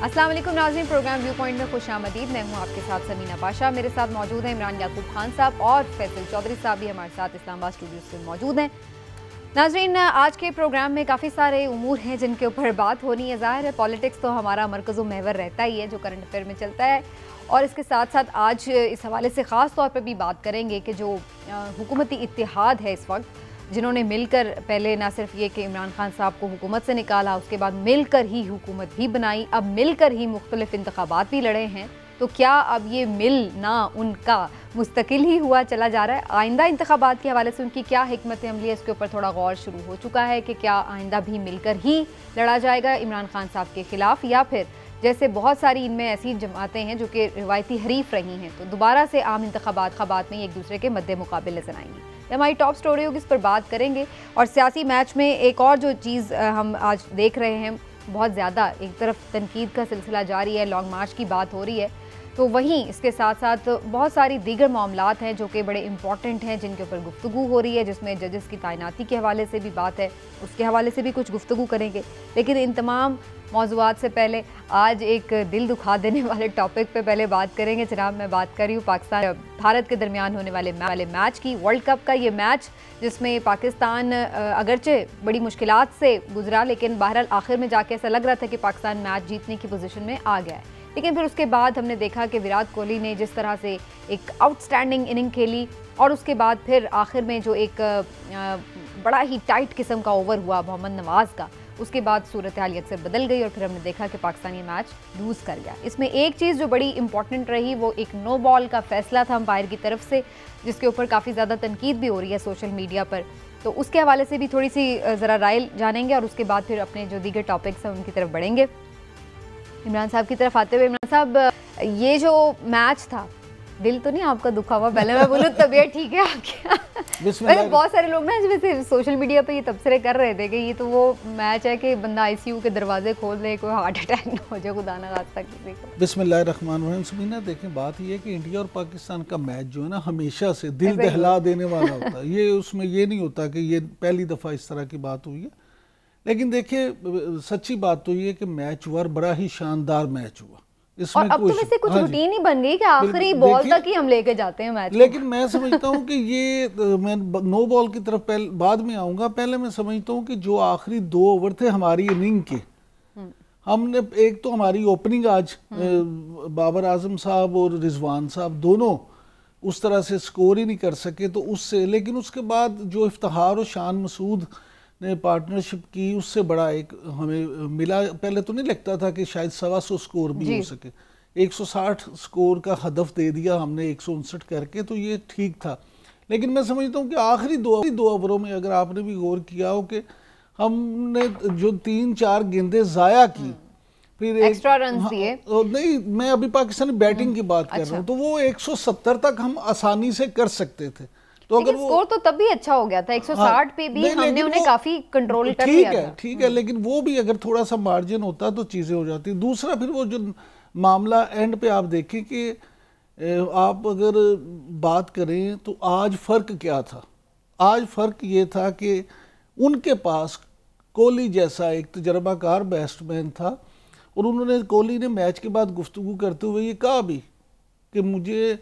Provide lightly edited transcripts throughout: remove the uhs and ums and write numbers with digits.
अस्सलाम वालेकुम नाज़रीन, प्रोग्राम व्यू पॉइंट में खुश आमदीद। मैं हूँ आपके साथ समीना पाशा। मेरे साथ मौजूद हैं इमरान याकूब खान साहब और फैसल चौधरी साहब भी हमारे साथ इस्लामाबाद स्टूडियो से मौजूद हैं। नाज़रीन, आज के प्रोग्राम में काफ़ी सारे उमूर हैं जिनके ऊपर बात होनी है। ज़ाहिर है पॉलिटिक्स तो हमारा मरकज़ महवर रहता ही है जो करंट अफेयर में चलता है, और इसके साथ साथ आज इस हवाले से ख़ास तौर पर भी बात करेंगे कि जो हुकूमती इत्तेहाद है इस वक्त, जिन्होंने मिलकर पहले ना सिर्फ ये कि इमरान खान साहब को हुकूमत से निकाला, उसके बाद मिलकर ही हुकूमत भी बनाई, अब मिलकर ही मुख्तलिफ इंतखाबात भी लड़े हैं, तो क्या अब ये मिलना उनका मुस्तकिल ही हुआ चला जा रहा है? आइंदा इंतखाबात के हवाले से उनकी क्या हिकमत अमली है, इसके ऊपर थोड़ा गौर शुरू हो चुका है कि क्या आइंदा भी मिलकर ही लड़ा जाएगा इमरान खान साहब के खिलाफ, या फिर जैसे बहुत सारी इनमें ऐसी जमातें हैं जो कि रिवायती हरीफ रही हैं, तो दोबारा से आम इंतखाबात में एक दूसरे के मद्दे मुकाबिल नजर आएंगी। हमारी टॉप स्टोरी होगी, इस पर बात करेंगे। और सियासी मैच में एक और जो चीज़ हम आज देख रहे हैं, बहुत ज़्यादा एक तरफ तनकीद का सिलसिला जारी है, लॉन्ग मार्च की बात हो रही है, तो वहीं इसके साथ साथ बहुत सारी दीगर मामलात हैं जो कि बड़े इंपॉर्टेंट हैं, जिनके ऊपर गुफ्तगू हो रही है, जिसमें जजेस की तैनाती के हवाले से भी बात है, उसके हवाले से भी कुछ गुफ्तगू करेंगे। लेकिन इन तमाम मौज़ूआत से पहले आज एक दिल दुखा देने वाले टॉपिक पे पहले बात करेंगे। जनाब, मैं बात कर रही हूँ पाकिस्तान भारत के दरमियान होने वाले मैच की, वर्ल्ड कप का ये मैच, जिसमें पाकिस्तान अगरचे बड़ी मुश्किलात से गुजरा, लेकिन बहरहाल आखिर में जाके ऐसा लग रहा था कि पाकिस्तान मैच जीतने की पोजीशन में आ गया है। लेकिन फिर उसके बाद हमने देखा कि विराट कोहली ने जिस तरह से एक आउटस्टैंडिंग इनिंग खेली, और उसके बाद फिर आखिर में जो एक बड़ा ही टाइट किस्म का ओवर हुआ मोहम्मद नवाज़ का, उसके बाद सूरत हाल अक्सर बदल गई और फिर हमने देखा कि पाकिस्तान ये मैच लूज़ कर गया। इसमें एक चीज़ जो बड़ी इंपॉर्टेंट रही, वो एक नो बॉल का फैसला था अंपायर की तरफ से, जिसके ऊपर काफ़ी ज़्यादा तनकीद भी हो रही है सोशल मीडिया पर, तो उसके हवाले से भी थोड़ी सी ज़रा राय जानेंगे, और उसके बाद फिर अपने जो दीगर टॉपिक्स हैं उनकी तरफ बढ़ेंगे। इमरान साहब की तरफ आते हुए, इमरान साहब, ये जो मैच था, दिल तो नहीं आपका दुखा हुआ? पहले मैं बोलूँ तबीयत ठीक है आपकी? बहुत सारे लोग ना जैसे सोशल मीडिया पे ये तबसरे कर रहे थे कि ये तो वो मैच है कि बंदा आईसीयू के दरवाजे खोल दे, कोई हार्ट अटैक ना हो जाए, खुदा ना खास्ता किसी को। बिस्मिल्लाहिर्रहमानिर्रहीम। समीना, देखें, बात ये है कि इंडिया और पाकिस्तान का मैच जो है ना, हमेशा से दिल दहला देने वाला होता है। ये उसमें ये नहीं होता कि ये पहली दफ़ा इस तरह की बात हुई है। लेकिन देखिए, सच्ची बात तो ये है कि मैच हुआ, बड़ा ही शानदार मैच हुआ। और अब तो वैसे कुछ रूटीन ही बन गई कि आखिरी बॉल तक ही हम लेके जाते हैं मैच। लेकिन मैं समझता हूँ कि ये, मैं नो बॉल की तरफ बाद में आऊंगा, पहले मैं समझता हूँ कि जो आखिरी 2 ओवर थे हमारी इनिंग के, हमने एक तो हमारी ओपनिंग आज बाबर आजम साहब और रिजवान साहब दोनों उस तरह से स्कोर ही नहीं कर सके, तो उससे, लेकिन उसके बाद जो इफ्तिखार और शान मसूद ने पार्टनरशिप की, उससे बड़ा एक हमें मिला। पहले तो नहीं लगता था कि शायद 125 स्कोर भी हो सके, 160 स्कोर का हदफ दे दिया हमने 159 करके, तो ये ठीक था। लेकिन मैं समझता हूँ कि आखिरी दो ओवरों में अगर आपने भी गौर किया हो कि हमने जो 3-4 गेंदें ज़ाया की, फिर एक्स्ट्रा रन दिए। नहीं, मैं अभी पाकिस्तानी बैटिंग की बात कर रहा हूँ, तो वो 170 तक हम आसानी से कर सकते थे। तो अगर स्कोर तो तब भी अच्छा हो गया था, 160 पे भी हमने उन्हें काफी कंट्रोल कर लिया था। ठीक है, लेकिन वो भी अगर थोड़ा सा मार्जिन होता तो चीजें हो जाती। दूसरा, फिर वो जो मामला एंड पे आप देखें कि आप अगर बात करें तो आज फर्क क्या था? आज फर्क ये था कि उनके पास कोहली जैसा एक तजर्बाकार बैट्समैन था, और उन्होंने, कोहली ने मैच के बाद गुफ्तगू करते हुए ये कहा भी कि मुझे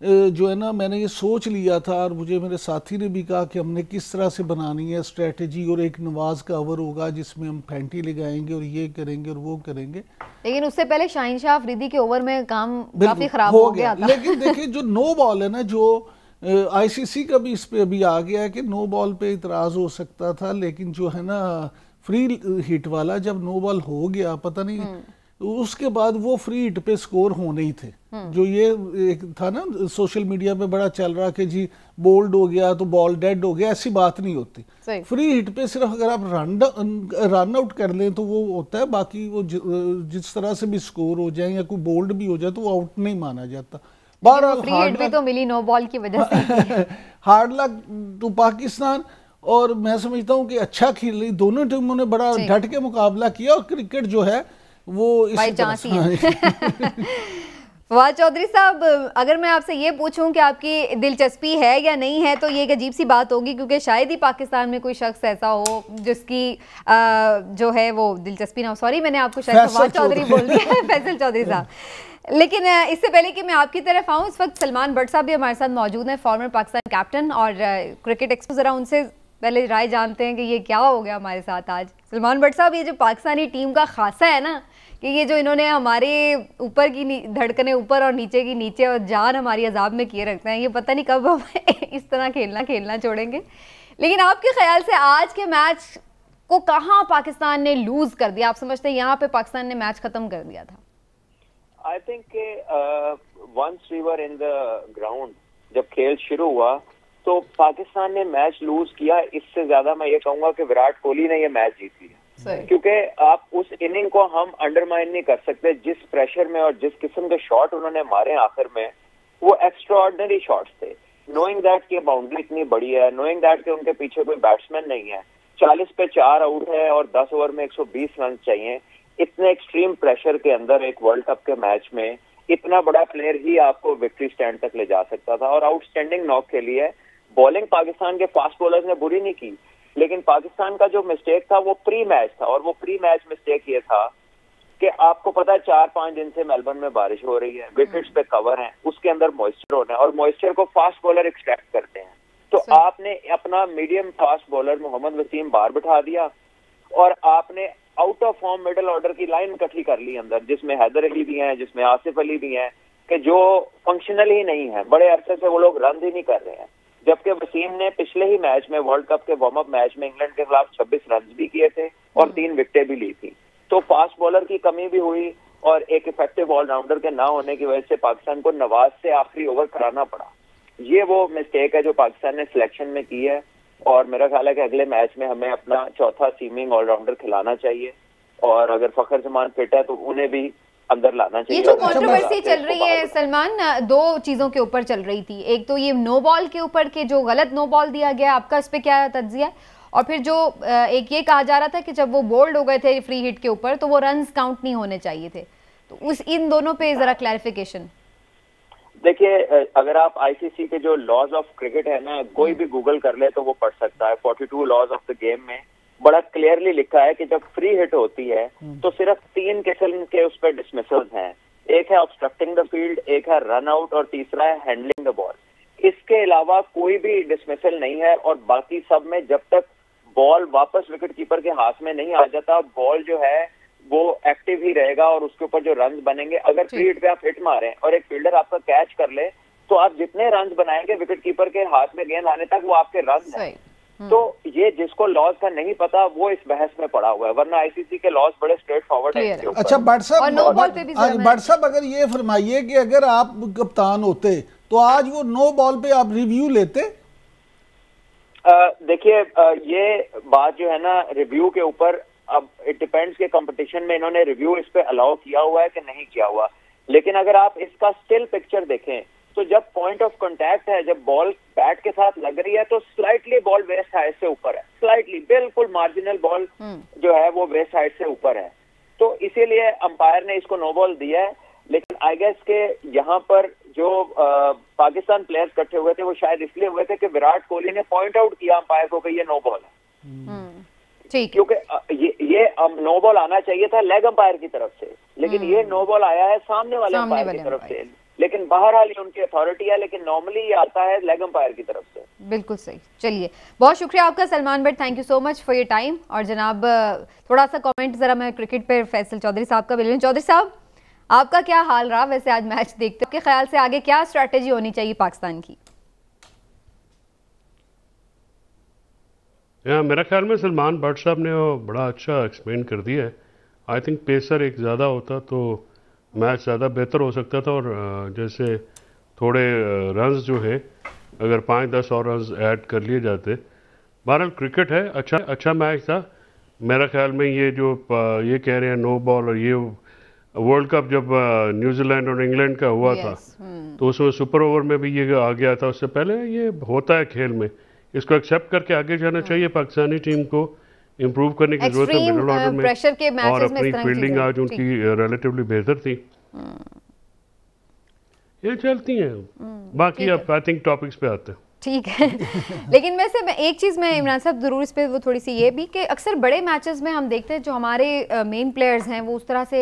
जो है ना, मैंने ये सोच लिया था, और मुझे मेरे साथी ने भी कहा कि हमने किस तरह से बनानी है स्ट्रेटजी, और एक नवाज का ओवर होगा जिसमें हम फैंटी लगाएंगे और ये करेंगे और वो करेंगे। लेकिन उससे पहले शाहीन शाह अफरीदी के ओवर में काम काफी खराब हो गया था। लेकिन देखिए, जो नो बॉल है ना, जो आईसीसी का भी इस पे अभी आ गया है कि नो बॉल पे इतराज हो सकता था, लेकिन जो है ना फ्री हिट वाला, जब नो बॉल हो गया, पता नहीं उसके बाद वो फ्री हिट पे स्कोर होने ही थे। जो ये एक था ना सोशल मीडिया पे बड़ा चल रहा कि जी बोल्ड हो गया तो बॉल डेड हो गया, ऐसी बात नहीं होती। फ्री हिट पे सिर्फ अगर आप रन आउट कर लें तो वो होता है, बाकी वो जिस तरह से भी स्कोर हो जाए या कोई बोल्ड भी हो जाए तो वो आउट नहीं माना जाता। फ्री हिट भी तो मिली नो बॉल की वजह से। हार्ड लक टू पाकिस्तान, और मैं समझता हूँ कि अच्छा खेल रही दोनों टीमों ने, बड़ा डट के मुकाबला किया, और क्रिकेट जो है वो बाई चांस ही है। फवाद चौधरी साहब, अगर मैं आपसे ये पूछूं कि आपकी दिलचस्पी है या नहीं है तो ये एक अजीब सी बात होगी, क्योंकि शायद ही पाकिस्तान में कोई शख्स ऐसा हो जिसकी जो है वो दिलचस्पी ना हो। सॉरी, मैंने आपको शायद फवाद चौधरी बोल दिया है, फैसल चौधरी साहब। लेकिन इससे पहले कि मैं आपकी तरफ आऊँ, इस वक्त सलमान भट्ट साहब भी हमारे साथ मौजूद हैं, फॉर्मर पाकिस्तान कैप्टन और क्रिकेट एक्सपर्ट। ज़रा उनसे पहले राय जानते हैं कि ये क्या हो गया हमारे साथ आज। सलमान भट्ट साहब, ये जो पाकिस्तानी टीम का खासा है ना, कि ये जो इन्होंने हमारे ऊपर की धड़कने ऊपर और नीचे की नीचे और जान हमारी अजाब में किए रखते हैं, ये पता नहीं कब हम इस तरह खेलना छोड़ेंगे। लेकिन आपके ख्याल से आज के मैच को कहाँ पाकिस्तान ने लूज कर दिया? आप समझते हैं यहाँ पे पाकिस्तान ने मैच खत्म कर दिया था? I think once we were in the ground, जब खेल शुरू हुआ तो पाकिस्तान ने मैच लूज किया। इससे ज्यादा मैं ये कहूंगा कि विराट कोहली ने ये मैच जीत लिया, क्योंकि आप उस इनिंग को हम अंडरमाइन नहीं कर सकते। जिस प्रेशर में और जिस किस्म के शॉट उन्होंने मारे आखिर में, वो एक्स्ट्राऑर्डिनरी शॉट्स थे। नोइंग दैट कि बाउंड्री इतनी बड़ी है, नोइंग दैट कि उनके पीछे कोई बैट्समैन नहीं है, 40 पे 4 आउट है और 10 ओवर में 120 रन चाहिए, इतने एक्सट्रीम प्रेशर के अंदर एक वर्ल्ड कप के मैच में इतना बड़ा प्लेयर ही आपको विक्ट्री स्टैंड तक ले जा सकता था। और आउटस्टैंडिंग नॉक के लिए बॉलिंग पाकिस्तान के फास्ट बॉलर्स ने बुरी नहीं की, लेकिन पाकिस्तान का जो मिस्टेक था वो प्री मैच था। और वो प्री मैच मिस्टेक ये था कि आपको पता है 4-5 दिन से मेलबर्न में बारिश हो रही है, विकेट्स पे कवर हैं, उसके अंदर मॉइस्चर होना है और मॉइस्चर को फास्ट बॉलर एक्सट्रैक्ट करते हैं। तो आपने अपना medium fast bowler Mohammad Wasim बाहर बिठा दिया और आपने out of form middle order की लाइन इकट्ठी कर ली अंदर, जिसमें हैदर अली भी हैं, जिसमें आसिफ अली भी हैं, कि जो फंक्शनल ही नहीं है। बड़े अरसे से वो लोग रन ही नहीं कर रहे हैं, जबकि वसीम ने पिछले ही मैच में वर्ल्ड कप के वार्म अप मैच में इंग्लैंड के खिलाफ 26 रन भी किए थे और 3 विकेटें भी ली थी। तो फास्ट बॉलर की कमी भी हुई और एक इफेक्टिव ऑलराउंडर के ना होने की वजह से पाकिस्तान को नवाज से आखिरी ओवर कराना पड़ा। ये वो मिस्टेक है जो पाकिस्तान ने सिलेक्शन में की है और मेरा ख्याल है कि अगले मैच में हमें अपना चौथा सीमिंग ऑलराउंडर खिलाना चाहिए और अगर फखर जमान फिट है तो उन्हें भी अंदर लाना चाहिए। ये जो कंट्रोवर्सी चल रही है सलमान, 2 चीजों के ऊपर चल रही थी। एक तो ये नो बॉल के ऊपर के जो गलत नो बॉल दिया गया, आपका इस पे क्या तज्जिया है? और फिर जो एक ये कहा जा रहा था कि जब वो बोल्ड हो गए थे फ्री हिट के ऊपर तो वो रन्स काउंट नहीं होने चाहिए थे, तो इन दोनों पे जरा क्लैरिफिकेशन। देखिए, अगर आप आईसीसी के जो लॉज ऑफ क्रिकेट है ना, कोई भी गूगल कर ले तो वो पढ़ सकता है। 42 लॉज ऑफ द गेम में बड़ा क्लियरली लिखा है कि जब फ्री हिट होती है तो सिर्फ 3 किस्म के उस पर डिसमिसल्स हैं। एक है ऑब्स्ट्रक्टिंग द फील्ड, एक है रन आउट और तीसरा है हैंडलिंग द बॉल। इसके अलावा कोई भी डिसमिसल नहीं है और बाकी सब में जब तक बॉल वापस विकेट कीपर के हाथ में नहीं आ जाता, बॉल जो है वो एक्टिव ही रहेगा और उसके ऊपर जो रन बनेंगे, अगर फ्री हिट पे आप हिट मारें और एक फील्डर आपका कैच कर ले तो आप जितने रन बनाएंगे विकेट कीपर के हाथ में गेंद आने तक वो आपके रन है। तो ये जिसको लॉज का नहीं पता वो इस बहस में पड़ा हुआ है, वरना आईसीसी के लॉज बड़े स्ट्रेट फॉरवर्ड है। अच्छा भट्ट साहब, अगर ये फरमाइए कि अगर आप कप्तान होते तो आज वो नो बॉल पे आप रिव्यू लेते? देखिए, ये बात जो है ना रिव्यू के ऊपर, अब इट डिपेंड्स के कंपटीशन में इन्होंने रिव्यू इस पे अलाउ किया हुआ है कि नहीं किया हुआ। लेकिन अगर आप इसका स्टिल पिक्चर देखें तो जब पॉइंट ऑफ कांटेक्ट है, जब बॉल बैट के साथ लग रही है तो स्लाइटली बॉल वेस्ट साइड से ऊपर है, स्लाइटली बिल्कुल मार्जिनल बॉल जो है वो वेस्ट साइड से ऊपर है। तो इसीलिए अंपायर ने इसको नो बॉल दिया है। लेकिन आई गेस के यहाँ पर जो पाकिस्तान प्लेयर्स इकट्ठे हुए थे वो शायद इसलिए हुए थे कि विराट कोहली ने पॉइंट आउट किया अंपायर को कि ये नो बॉल है, क्योंकि ये नो बॉल आना चाहिए था लेग अंपायर की तरफ से, लेकिन ये नो बॉल आया है सामने वाले अंपायर की तरफ से। लेकिन बहरहाल ये उनकी अथॉरिटी है, लेकिन नॉर्मली ये आता है लेग अंपायर की तरफ से। बिल्कुल सही। चलिए, बहुत शुक्रिया आपका Salman Bhatt, thank you so much for your time. और जनाब थोड़ा सा कमेंट जरा मैं क्रिकेट पे फैसल चौधरी साहब का बिल्कुल। चौधरी साहब, आपका क्या हाल रहा वैसे आज मैच देखते हो? के ख्याल से आगे क्या स्ट्रैटेजी होनी चाहिए पाकिस्तान की? मेरा ख्याल में सलमान भट्ट साहब ने वो बड़ा अच्छा एक्सप्लेन कर दिया है। आई थिंक पेसर एक ज़्यादा होता तो मैच ज़्यादा बेहतर हो सकता था और जैसे थोड़े रन्स जो है अगर 5-10 और रन्स ऐड कर लिए जाते। बहरहाल क्रिकेट है, अच्छा मैच था मेरा ख्याल में। ये जो ये कह रहे हैं नो बॉल, और ये वर्ल्ड कप जब न्यूजीलैंड और इंग्लैंड का हुआ था तो उसमें सुपर ओवर में भी ये आ गया था। उससे पहले ये होता है खेल में, इसको एक्सेप्ट करके आगे जाना चाहिए। पाकिस्तानी टीम को इम्प्रूव करने की जरूरत है मिडिल ऑर्डर में और अपनी फील्डिंग आज उनकी रिलेटिवली बेहतर थी। ये चलती हैं। बाकी अब आई थिंक टॉपिक्स पे आते हैं। ठीक है लेकिन वैसे एक चीज़ मैं इमरान साहब ज़रूर इस पे वो थोड़ी सी ये भी कि अक्सर बड़े मैचेस में हम देखते हैं जो हमारे मेन प्लेयर्स हैं वो उस तरह से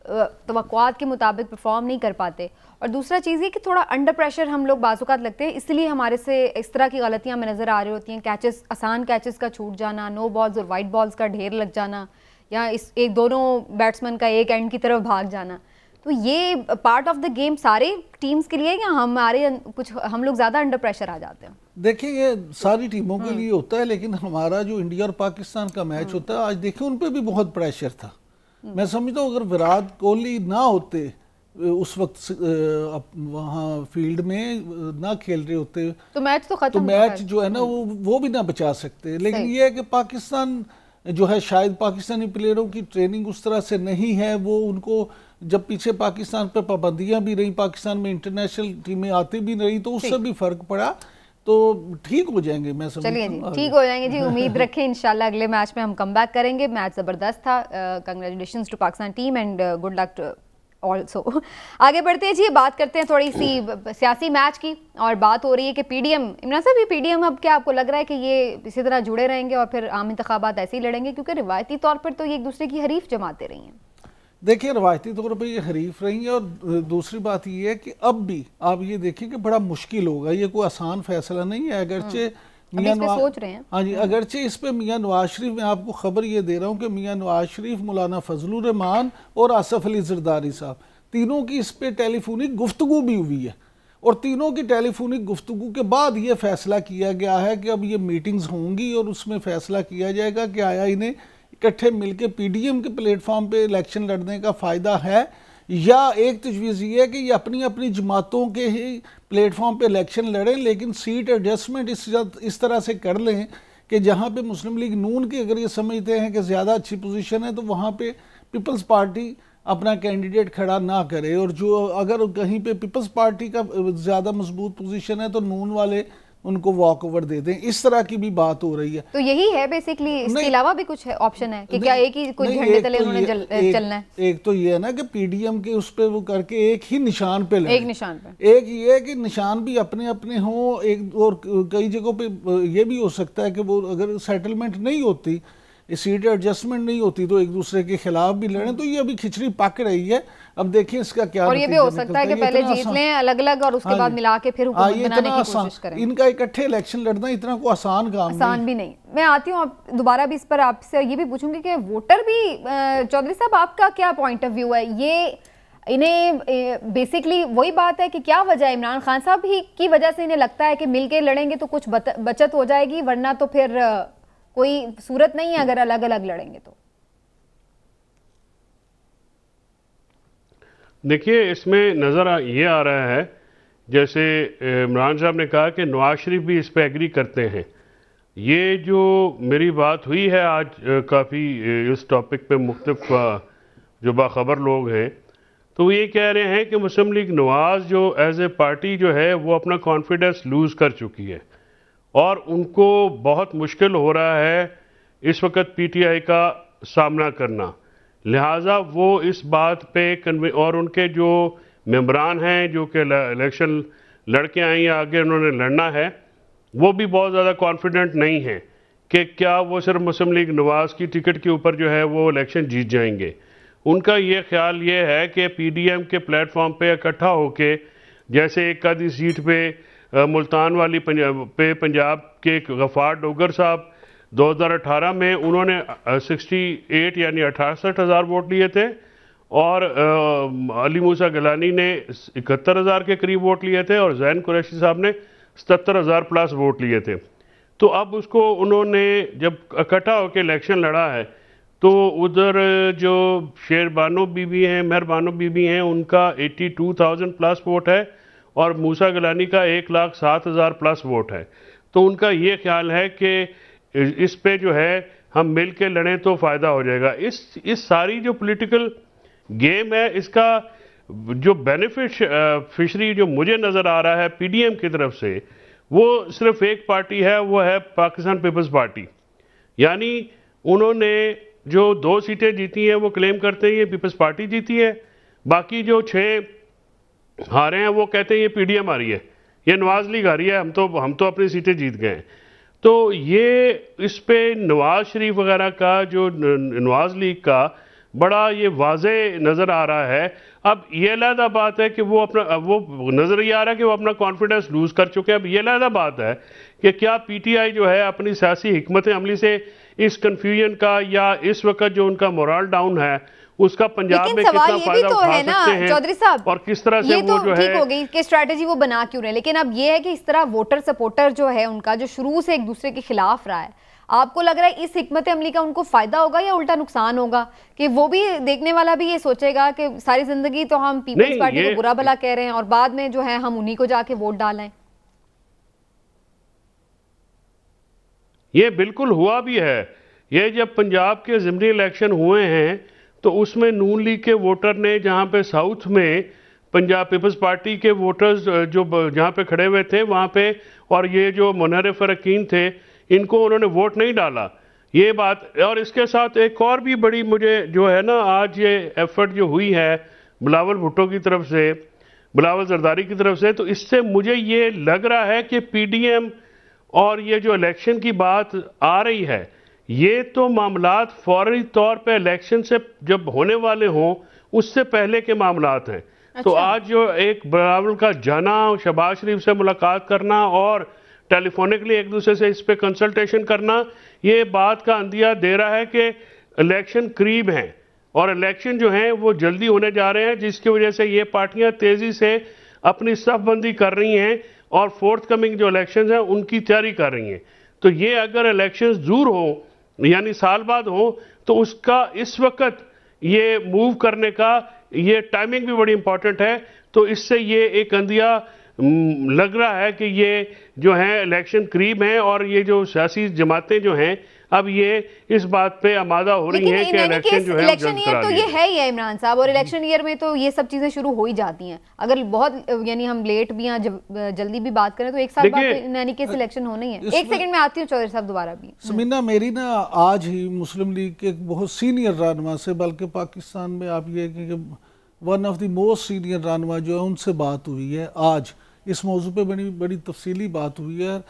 तवक्कुआत के मुताबिक परफॉर्म नहीं कर पाते, और दूसरा चीज़ ये कि थोड़ा अंडर प्रेशर हम लोग बाज़-औक़ात लगते हैं, इसलिए हमारे से इस तरह की गलतियाँ हमें नज़र आ रही होती हैं। कैचेस, आसान कैचेस का छूट जाना, नो बॉल्स और वाइट बॉल्स का ढेर लग जाना, या इस एक दोनों बैट्समैन का एक एंड की तरफ भाग जाना। तो ये पार्ट ऑफ द गेम सारे टीम्स के लिए, या हमारे कुछ हम लोग ज़्यादा अंडर प्रेशर आ जाते हैं? देखिए ये सारी टीमों के लिए होता है, लेकिन हमारा जो इंडिया और पाकिस्तान का मैच होता है, आज देखिए उन पर भी बहुत प्रेशर था। मैं समझता हूँ अगर विराट कोहली ना होते उस वक्त वहाँ फील्ड में ना खेल रहे होते तो मैच तो खत्म, तो मैच जो है ना वो भी ना बचा सकते। लेकिन ये है कि पाकिस्तान जो है, शायद पाकिस्तानी प्लेयरों की ट्रेनिंग उस तरह से नहीं है, वो उनको जब पीछे पाकिस्तान पर पाबंदियां भी रही, पाकिस्तान में इंटरनेशनल टीमें आती भी नहीं, तो उससे भी फर्क पड़ा। तो ठीक हो जाएंगे, मैं समझता हूं। चलिए जी, ठीक हो जाएंगे जी, उम्मीद रखें इंशाल्लाह अगले मैच में हम कम बैक करेंगे। मैच ज़बरदस्त था, congratulations to Pakistan team and good luck also. आगे बढ़ते हैं जी, बात करते हैं थोड़ी सी सियासी मैच की, और बात हो रही है कि पीडीएम, इमरान साहब ये पीडीएम अब क्या आपको लग रहा है कि ये इसी तरह जुड़े रहेंगे और फिर आम इंतखाबात ऐसे ही लड़ेंगे? क्योंकि रिवायती तौर पर तो ये एक दूसरे की हरीफ जमाते रही हैं। देखिए रवायती तौर पर ये हरीफ रही है, और दूसरी बात ये है कि अब भी आप ये देखिए कि बड़ा मुश्किल होगा, ये कोई आसान फैसला नहीं है। अगरचे मियां सोच रहे हैं, हाँ जी, अगरचे इस पे मियां नवाज शरीफ, मैं आपको खबर ये दे रहा हूँ कि मियां नवाज शरीफ, मौलाना फजलुर रहमान और आसफ अली जरदारी साहब, तीनों की इस पे टेलीफोनिक गुफ्तगू भी हुई है, और तीनों की टेलीफोनिक गुफ्तगू के बाद ये फैसला किया गया है कि अब ये मीटिंग्स होंगी और उसमें फैसला किया जाएगा कि आया इन्हें इकट्ठे मिलकर पीडीएम के प्लेटफॉर्म पे इलेक्शन लड़ने का फ़ायदा है, या एक तजवीज़ ये है कि ये अपनी अपनी जमातों के ही प्लेटफॉर्म पे इलेक्शन लड़ें, लेकिन सीट एडजस्टमेंट इस तरह से कर लें कि जहाँ पे मुस्लिम लीग नून की अगर ये समझते हैं कि ज़्यादा अच्छी पोजीशन है, तो वहाँ पे पीपल्स पार्टी अपना कैंडिडेट खड़ा ना करे, और जो अगर कहीं पे पीपल्स पार्टी का ज़्यादा मजबूत पोजीशन है तो नून वाले उनको वॉक ओवर दे दें। इस तरह की भी बात हो रही है। तो यही है बेसिकली, इसके अलावा भी कुछ है, ऑप्शन है कि क्या एक ही कोई झंडे तले उन्होंने चलना है? एक तो ये है ना कि पीडीएम के उस पे वो करके एक ही निशान पे लड़े, एक निशान पे। एक ये है कि निशान भी अपने अपने हों, एक और कई जगहों पे ये भी हो सकता है कि वो अगर सेटलमेंट नहीं होती, सीट एडजस्टमेंट नहीं होती, तो एक दूसरे के खिलाफ भी लड़ें। तो ये अभी खिचड़ी पक रही है, अब देखिए इसका क्या। और ये भी हो सकता है कि पहले जीत लें अलग अलग और उसके बाद मिला के फिर हुकूमत बनाने की कोशिश करें। इनका इकट्ठे इलेक्शन लड़ना इतना को आसान काम आसान भी नहीं। मैं आती हूँ दोबारा भी इस पर आपसे ये भी पूछूंगी कि वोटर भी, चौधरी साहब आपका क्या पॉइंट ऑफ व्यू है? ये इन्हें बेसिकली वही बात है कि क्या वजह है, इमरान खान साहब ही की वजह से इन्हें लगता है कि मिलके लड़ेंगे तो कुछ बचत हो जाएगी, वरना तो फिर कोई सूरत नहीं है अगर अलग अलग लड़ेंगे तो? देखिए इसमें नज़र ये आ रहा है, जैसे इमरान साहब ने कहा कि नवाज शरीफ भी इस पे एग्री करते हैं। ये जो मेरी बात हुई है आज काफ़ी इस टॉपिक पे मुख्तलिफ जो बाखबर लोग हैं, तो वो ये कह रहे हैं कि मुस्लिम लीग नवाज जो एज ए पार्टी जो है वो अपना कॉन्फिडेंस लूज़ कर चुकी है, और उनको बहुत मुश्किल हो रहा है इस वक्त पीटीआई का सामना करना। लिहाजा वो इस बात पे और उनके जो मेंबरान हैं जो कि इलेक्शन लड़के आए या आगे उन्होंने लड़ना है, वो भी बहुत ज़्यादा कॉन्फिडेंट नहीं हैं कि क्या वो सिर्फ मुस्लिम लीग नवाज की टिकट के ऊपर जो है वो इलेक्शन जीत जाएंगे। उनका ये ख्याल ये है कि पीडीएम के प्लेटफॉर्म पे इकट्ठा होके, जैसे एक आधी सीट पे मुल्तान वाली पंजाब के गफ़ार डोगर साहब 2018 में उन्होंने 68 यानी 68,000 वोट लिए थे, और अली मूसा गिलानी ने 71,000 के करीब वोट लिए थे, और जैन कुरैशी साहब ने 77,000 प्लस वोट लिए थे। तो अब उसको उन्होंने जब इकट्ठा होकर इलेक्शन लड़ा है, तो उधर जो शेरबानो बीबी हैं, मेहरबानो बीबी हैं, उनका 82,000 प्लस वोट है, और मूसा गिलानी का 1,07,000 प्लस वोट है। तो उनका ये ख्याल है कि इस पे जो है हम मिल के लड़ें तो फ़ायदा हो जाएगा। इस सारी जो पॉलिटिकल गेम है, इसका जो बेनिफिशरी जो मुझे नज़र आ रहा है पीडीएम की तरफ से, वो सिर्फ एक पार्टी है, वो है पाकिस्तान पीपल्स पार्टी। यानी उन्होंने जो 2 सीटें जीती हैं वो क्लेम करते हैं ये पीपल्स पार्टी जीती है, बाकी जो 6 हारे हैं वो कहते हैं ये पीडीएम आ रही है, ये नवाज लीग आ रही है, हम तो अपनी सीटें जीत गए हैं। तो ये इस पे नवाज शरीफ वगैरह का जो नवाज लीग का बड़ा ये वाजे नज़र आ रहा है। अब ये अलहदा बात है कि वो नज़र ये आ रहा है कि वो अपना कॉन्फिडेंस लूज़ कर चुके हैं। अब ये अलहदा बात है कि क्या पीटीआई जो है अपनी सियासी हिकमत अमली से इस कन्फ्यूजन का या इस वक्त जो उनका मोरल डाउन है उसका पंजाब में कितना फायदा उठा सकते हैं चौधरी साहब, और किस तरह से ये वो तो जो ठीक है हो गई कि स्ट्रैटेजी वो बना क्यों रहे, लेकिन अब ये है कि इस तरह वोटर सपोर्टर जो है उनका जो शुरू से एक दूसरे के खिलाफ रहा है, आपको लग रहा है इस हिकमत अमली का उनको फायदा होगा या उल्टा नुकसान होगा? कि वो भी देखने वाला भी ये सोचेगा कि सारी जिंदगी तो हम पीपल्स पार्टी को बुरा भला कह रहे हैं और बाद में जो है हम उन्हीं को जाके वोट डालें। ये बिल्कुल हुआ भी है। ये जब पंजाब के ज़िमनी इलेक्शन हुए हैं तो उसमें नून लीग के वोटर ने जहां पे साउथ में पंजाब पीपल्स पार्टी के वोटर्स जो जहां पे खड़े हुए थे वहां पे, और ये जो मुनहरिफ अरकीन थे इनको उन्होंने वोट नहीं डाला, ये बात। और इसके साथ एक और भी बड़ी मुझे जो है ना आज ये एफर्ट जो हुई है बिलावल भुट्टो की तरफ से, बिलावल जरदारी की तरफ से, तो इससे मुझे ये लग रहा है कि पीडीएम और ये जो इलेक्शन की बात आ रही है ये तो मामलात फौरी तौर पे इलेक्शन से जब होने वाले हों उससे पहले के मामलात हैं। अच्छा। तो आज जो एक बिलावल का जाना, शहबाज शरीफ से मुलाकात करना और टेलीफोनिकली एक दूसरे से इस पे कंसल्टेशन करना, ये बात का अंदिया दे रहा है कि इलेक्शन करीब हैं और इलेक्शन जो हैं वो जल्दी होने जा रहे हैं, जिसकी वजह से ये पार्टियां तेजी से अपनी सफबंदी कर रही हैं और फोर्थ कमिंग जो इलेक्शन हैं उनकी तैयारी कर रही हैं। तो ये अगर इलेक्शन दूर हो यानी साल बाद हो तो उसका इस वक्त ये मूव करने का ये टाइमिंग भी बड़ी इंपॉर्टेंट है। तो इससे ये एक अंदिया लग रहा है कि ये जो है इलेक्शन करीब हैं और ये जो सियासी जमातें जो हैं अब ये इस बात पे आमादा हो रही हैं कि इलेक्शन जो है इलेक्शन ईयर तो ये है ही है इमरान साहब, और इलेक्शन ईयर में तो ये सब चीजें शुरू हो ही जाती हैं। अगर बहुत यानी हम लेट भी या जल्दी भी बात करें तो एक साल बाद यानी कि इलेक्शन होना ही है। एक सेकंड में आती हूँ चौधरी साहब दोबारा भी। समीना, मेरी ना आज ही मुस्लिम लीग के बहुत सीनियर रहनुमा से, बल्कि पाकिस्तान में आप ये कि one of the most senior रहनुमा जो है उनसे बात हुई है। आज इस मौजू पे बड़ी तफसीली बात हुई है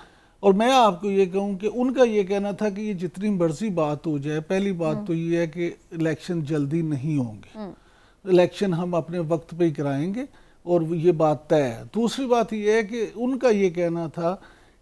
और मैं आपको ये कहूँ कि उनका ये कहना था कि ये जितनी मर्जी बात हो जाए, पहली बात तो ये है कि इलेक्शन जल्दी नहीं होंगे, इलेक्शन हम अपने वक्त पे ही कराएंगे और ये बात तय है। दूसरी बात ये है कि उनका ये कहना था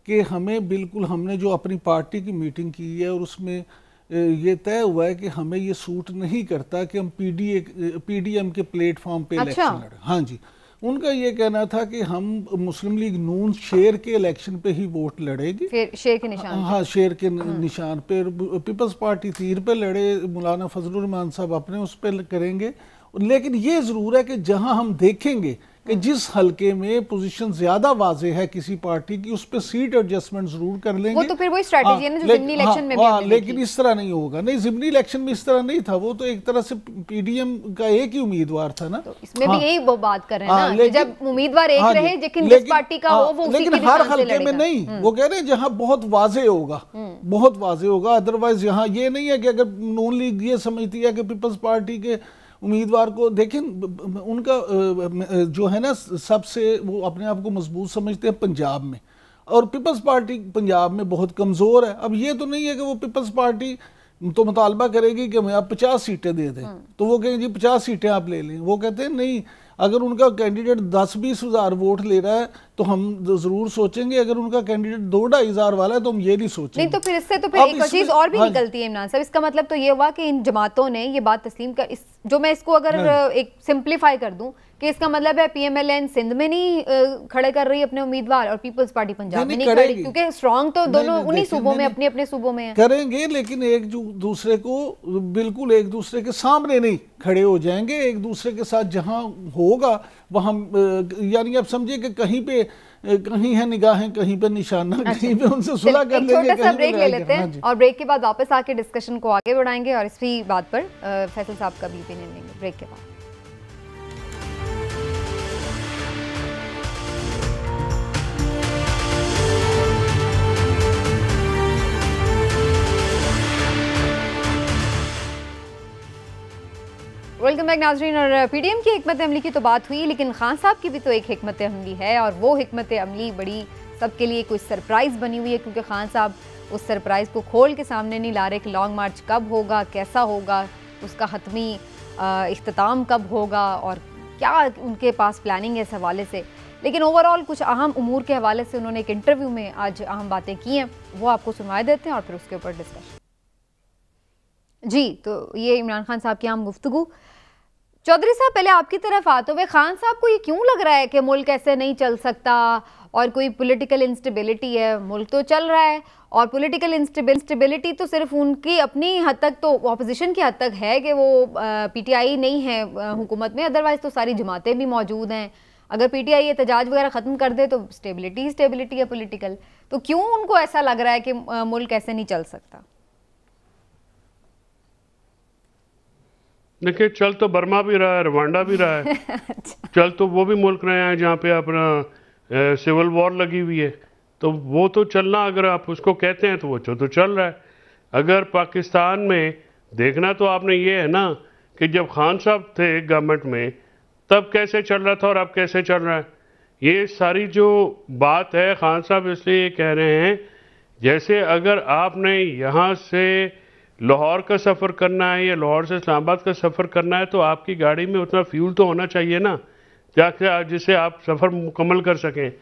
कि हमें बिल्कुल, हमने जो अपनी पार्टी की मीटिंग की है और उसमें ये तय हुआ है कि हमें ये सूट नहीं करता कि हम पीडीएम के प्लेटफॉर्म पे इलेक्शन लड़ें। हाँ जी, उनका ये कहना था कि हम मुस्लिम लीग नून शेर के इलेक्शन पे ही वोट लड़ेगी, फिर शेर के निशान। हाँ, शेर के निशान पे। पीपल्स पार्टी तीर पे लड़े, मौलाना फजलुर रहमान साहब अपने उस पे करेंगे। लेकिन ये जरूर है कि जहां हम देखेंगे कि जिस हलके में पोजीशन ज्यादा वाजे है किसी पार्टी की, उस पे सीट एडजस्टमेंट जरूर कर लेंगे। वो तो फिर वही स्ट्रेटजी है ना जो ज़िमनी इलेक्शन में भी लेकिन इस तरह नहीं होगा। नहीं, ज़िमनी इलेक्शन में इस तरह नहीं था, वो तो एक तरह से पीडीएम का एक ही उम्मीदवार था ना। तो इसमें भी यही वो बात कर रहे हैं ना कि जब उम्मीदवार एक रहे, लेकिन जिस पार्टी का हो वो उसी के हर हलके में नहीं। वो कह रहे हैं जहां बहुत वाजे होगा, बहुत वाजे होगा। अदरवाइज यहाँ ये नहीं है कि अगर नून लीग ये समझती है कि पीपल्स पार्टी के उम्मीदवार को देखें, उनका जो है ना सबसे वो अपने आप को मजबूत समझते हैं पंजाब में, और पीपल्स पार्टी पंजाब में बहुत कमज़ोर है। अब ये तो नहीं है कि वो पीपल्स पार्टी तो मुतालबा करेगी कि हमें आप 50 सीटें दे दें, तो वो कहेंगे जी 50 सीटें आप ले लें। वो कहते हैं नहीं, अगर उनका कैंडिडेट 10-20 हज़ार वोट ले रहा है तो हम जरूर सोचेंगे, अगर उनका कैंडिडेट 2-2.5 हज़ार वाला है तो हम ये नहीं सोचेंगे। नहीं तो फिर इससे तो फिर एक चीज और भी निकलती है इमरान साहब, इसका मतलब तो ये हुआ कि इन जमातों ने ये बात तस्लीम कर, जो मैं इसको अगर एक सिंप्लीफाई कर दूं कि इसका मतलब है पीएमएलएन सिंध में नहीं खड़े कर रही अपने उम्मीदवार और पीपल्स पार्टी पंजाब में नहीं खड़ी, क्योंकि स्ट्रांग तो दोनों उन्हीं सूबों में अपने अपने सूबों में करेंगे, लेकिन एक दूसरे को बिल्कुल एक दूसरे के सामने नहीं खड़े हो जाएंगे। एक दूसरे के साथ जहां होगा वहां, यानी आप समझिए कि कहीं है निगाहें, कहीं पे निशाना, कहीं पे उनसे सुलह कर लेंगे। छोटा सा ब्रेक ले लेते हैं और ब्रेक के बाद वापस आके डिस्कशन को आगे बढ़ाएंगे और इसी बात पर फैसल साहब का भी ओपिनियन लेंगे ब्रेक के बाद। वेलकम बैक नाजरीन। और पीडीएम की हिकमत अमली की तो बात हुई, लेकिन खान साहब की भी तो एक हिकमत अमली है, और वो हिकमत अमली बड़ी सबके लिए कुछ सरप्राइज़ बनी हुई है, क्योंकि खान साहब उस सरप्राइज़ को खोल के सामने नहीं ला रहे कि लॉन्ग मार्च कब होगा, कैसा होगा, उसका हतमी इख्तिताम कब होगा और क्या उनके पास प्लानिंग है इस हवाले से। लेकिन ओवरऑल कुछ अहम उमूर के हवाले से उन्होंने एक इंटरव्यू में आज अहम बातें की हैं, वो आपको सुनवा देते हैं और फिर उसके ऊपर डिस्कशन। जी, तो ये इमरान खान साहब की आम गुफ्तगू। चौधरी साहब, पहले आपकी तरफ आते हुए, खान साहब को ये क्यों लग रहा है कि मुल्क ऐसे नहीं चल सकता और कोई पॉलिटिकल इंस्टेबिलिटी है? मुल्क तो चल रहा है, और पॉलिटिकल इंस्टेबिलिटी तो सिर्फ उनकी अपनी हद तक, तो ऑपोजिशन की हद तक है कि वो पीटीआई नहीं है हुकूमत में, अदरवाइज तो सारी जमातें भी मौजूद हैं। अगर पीटीआई एहतजाज वगैरह ख़त्म कर दे तो स्टेबिलिटी ही स्टेबिलिटी है पॉलिटिकल। तो क्यों उनको ऐसा लग रहा है कि मुल्क ऐसे नहीं चल सकता? देखिए, चल तो बर्मा भी रहा है, रवांडा भी रहा है। अच्छा। चल तो वो भी मुल्क रहे हैं जहाँ पे अपना सिविल वॉर लगी हुई है, तो वो तो चलना, अगर आप उसको कहते हैं तो वो तो चल रहा है। अगर पाकिस्तान में देखना तो आपने ये है ना कि जब खान साहब थे गवर्नमेंट में तब कैसे चल रहा था और अब कैसे चल रहा है। ये सारी जो बात है, खान साहब इसलिए ये कह रहे हैं, जैसे अगर आपने यहाँ से लाहौर का सफ़र करना है या लाहौर से इस्लामाबाद का सफ़र करना है तो आपकी गाड़ी में उतना फ्यूल तो होना चाहिए ना, जिससे आप सफ़र मुकम्मल कर सकें।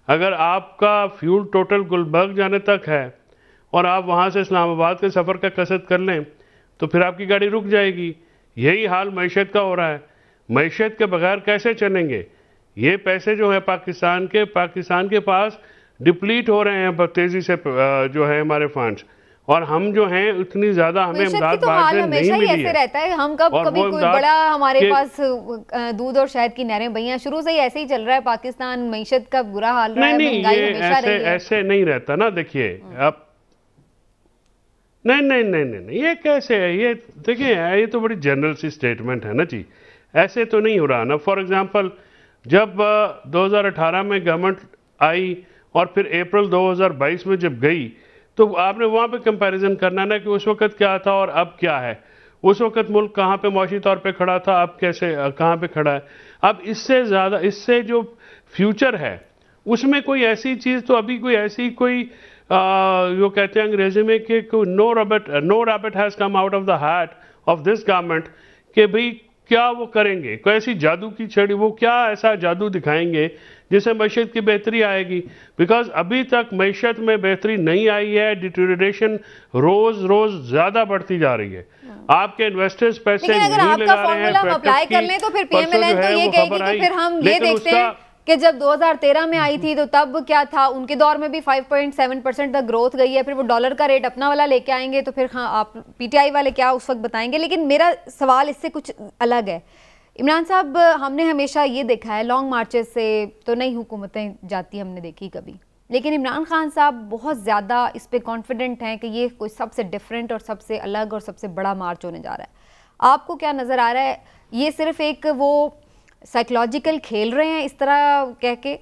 अगर आपका फ्यूल टोटल गुलबर्ग जाने तक है और आप वहाँ से इस्लामाबाद के सफ़र का कसरत कर लें तो फिर आपकी गाड़ी रुक जाएगी। यही हाल मईशत का हो रहा है। मईशत के बगैर कैसे चलेंगे? ये पैसे जो है पाकिस्तान के पास डिप्लीट हो रहे हैं तेज़ी से, जो है हमारे फंड्स, और हम जो हैं उतनी ज्यादा हमें इमदाद तो बाहर से नहीं मिली ऐसे है। रहता है, हम कभी कोई बड़ा हमारे पास दूध और शहद की नहरें बही हैं, शुरू से ही ऐसे ही चल रहा है पाकिस्तान, मईशत का बुरा हाल रहा है, महंगाई हमेशा रही है। ऐसे नहीं रहता ना। देखिए अब नहीं, ये कैसे है? ये देखिए, ये तो बड़ी जनरल सी स्टेटमेंट है ना जी, ऐसे तो नहीं हो रहा ना। फॉर एग्जांपल, जब 2018 में गवर्नमेंट आई और फिर अप्रैल 2022 में जब गई, तो आपने वहाँ पे कंपैरिजन करना ना कि उस वक्त क्या था और अब क्या है। उस वक्त मुल्क कहाँ पे माशी तौर पे खड़ा था, अब कैसे कहाँ पे खड़ा है। अब इससे ज़्यादा, इससे जो फ्यूचर है उसमें कोई ऐसी चीज़ तो अभी कोई ऐसी कोई जो कहते हैं अंग्रेजी में कि no rabbit has come out of the hat of this government, कि भाई क्या वो करेंगे, कोई ऐसी जादू की छड़ी, वो क्या ऐसा जादू दिखाएंगे जिससे मैशत की बेहतरी आएगी। बिकॉज अभी तक मैशत में बेहतरी नहीं आई है, डिटेरियोरेशन रोज रोज ज्यादा बढ़ती जा रही है। आपके इन्वेस्टर्स पैसे नहीं लगा रहे हैं, अप्लाई कर लें तो फिर पीएमएलएन तो ये कहेगी कि फिर हम ये देखते हैं कि जब 2013 में आई थी तो तब क्या था, उनके दौर में भी 5.7% तक ग्रोथ गई है, फिर वो डॉलर का रेट अपना वाला लेके आएंगे तो फिर हाँ आप पीटीआई वाले क्या उस वक्त बताएंगे। लेकिन मेरा सवाल इससे कुछ अलग है। इमरान साहब, हमने हमेशा ये देखा है लॉन्ग मार्चेस से तो नई हुकूमतें जाती हमने देखी कभी, लेकिन इमरान खान साहब बहुत ज़्यादा इस पे कॉन्फिडेंट हैं कि ये कोई सबसे डिफरेंट और सबसे अलग और सबसे बड़ा मार्च होने जा रहा है। आपको क्या नज़र आ रहा है? ये सिर्फ एक वो साइकोलॉजिकल खेल रहे हैं इस तरह कह के,